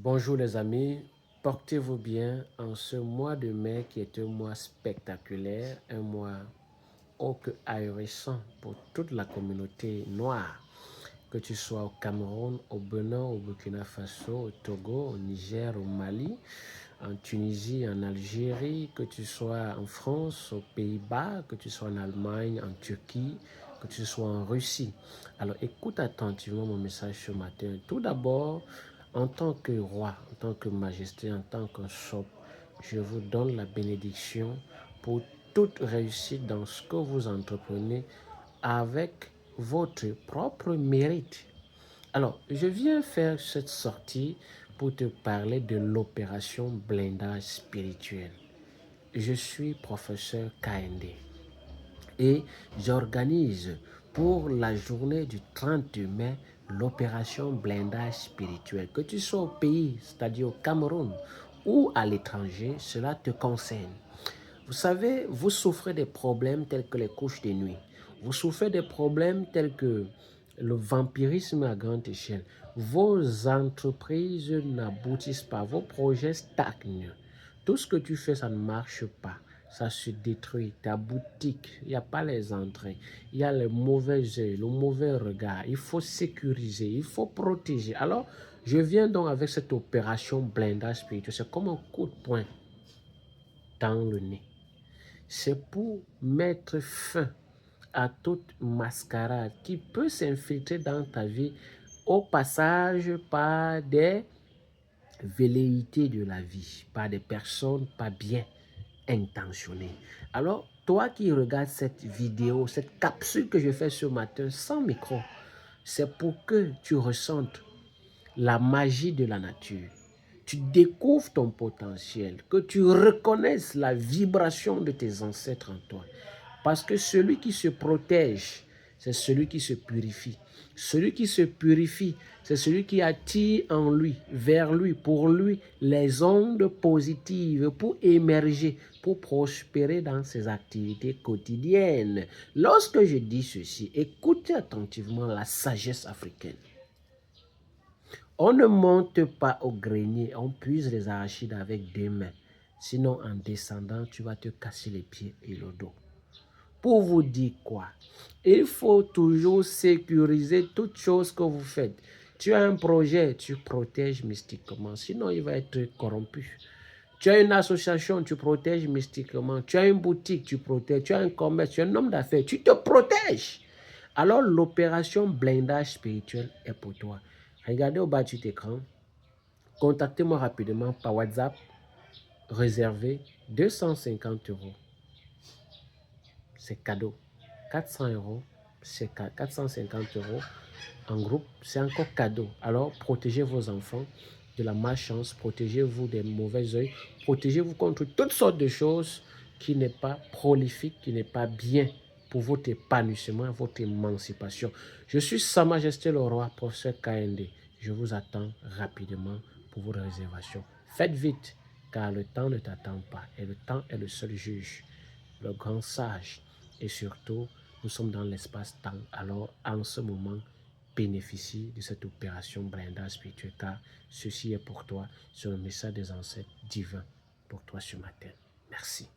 Bonjour les amis, portez-vous bien en ce mois de mai qui est un mois spectaculaire, un mois oh que ahurissant pour toute la communauté noire. Que tu sois au Cameroun, au Bénin, au Burkina Faso, au Togo, au Niger, au Mali, en Tunisie, en Algérie, que tu sois en France, aux Pays-Bas, que tu sois en Allemagne, en Turquie, que tu sois en Russie. Alors écoute attentivement mon message ce matin. Tout d'abord, en tant que roi, en tant que majesté, en tant que soap, je vous donne la bénédiction pour toute réussite dans ce que vous entreprenez avec votre propre mérite. Alors, je viens faire cette sortie pour te parler de l'opération blindage spirituel. Je suis professeur KND et j'organise pour la journée du 30 mai l'opération blindage spirituel. Que tu sois au pays, c'est-à-dire au Cameroun ou à l'étranger, cela te concerne. Vous savez, vous souffrez des problèmes tels que les couches de nuit. Vous souffrez des problèmes tels que le vampirisme à grande échelle. Vos entreprises n'aboutissent pas, vos projets stagnent. Tout ce que tu fais, ça ne marche pas. Ça se détruit. Ta boutique, il n'y a pas les entrées. Il y a le mauvais œil, le mauvais regard. Il faut sécuriser, il faut protéger. Alors, je viens donc avec cette opération blindage spirituel. C'est comme un coup de poing dans le nez. C'est pour mettre fin à toute mascarade qui peut s'infiltrer dans ta vie au passage par des velléités de la vie, par des personnes pas bien intentionnées. Alors, toi qui regardes cette vidéo, cette capsule que je fais ce matin sans micro, c'est pour que tu ressentes la magie de la nature. Tu découvres ton potentiel, que tu reconnaisses la vibration de tes ancêtres en toi. Parce que celui qui se protège, c'est celui qui se purifie. Celui qui se purifie, c'est celui qui attire en lui, vers lui, pour lui, les ondes positives pour émerger, pour prospérer dans ses activités quotidiennes. Lorsque je dis ceci, écoutez attentivement la sagesse africaine. On ne monte pas au grenier, on puise les arachides avec deux mains. Sinon, en descendant, tu vas te casser les pieds et le dos. Pour vous dire quoi? Il faut toujours sécuriser toute chose que vous faites. Tu as un projet, tu protèges mystiquement, sinon il va être corrompu. Tu as une association, tu protèges mystiquement. Tu as une boutique, tu protèges. Tu as un commerce, tu es un homme d'affaires, tu te protèges. Alors l'opération blindage spirituel est pour toi. Regardez au bas de cet écran. Contactez-moi rapidement par WhatsApp. Réservé 250 euros. C'est cadeau. 400 euros, c'est 450 euros. En groupe, c'est encore cadeau. Alors, protégez vos enfants de la malchance, protégez-vous des mauvais œils, protégez-vous contre toutes sortes de choses qui n'est pas prolifique, qui n'est pas bien pour votre épanouissement, votre émancipation. Je suis Sa Majesté le Roi, professeur KND. Je vous attends rapidement pour vos réservations. Faites vite, car le temps ne t'attend pas et le temps est le seul juge, le grand sage. Et surtout, nous sommes dans l'espace-temps. Alors, en ce moment, bénéficie de cette opération blindage spirituel, car ceci est pour toi, c'est le message des ancêtres divins pour toi ce matin. Merci.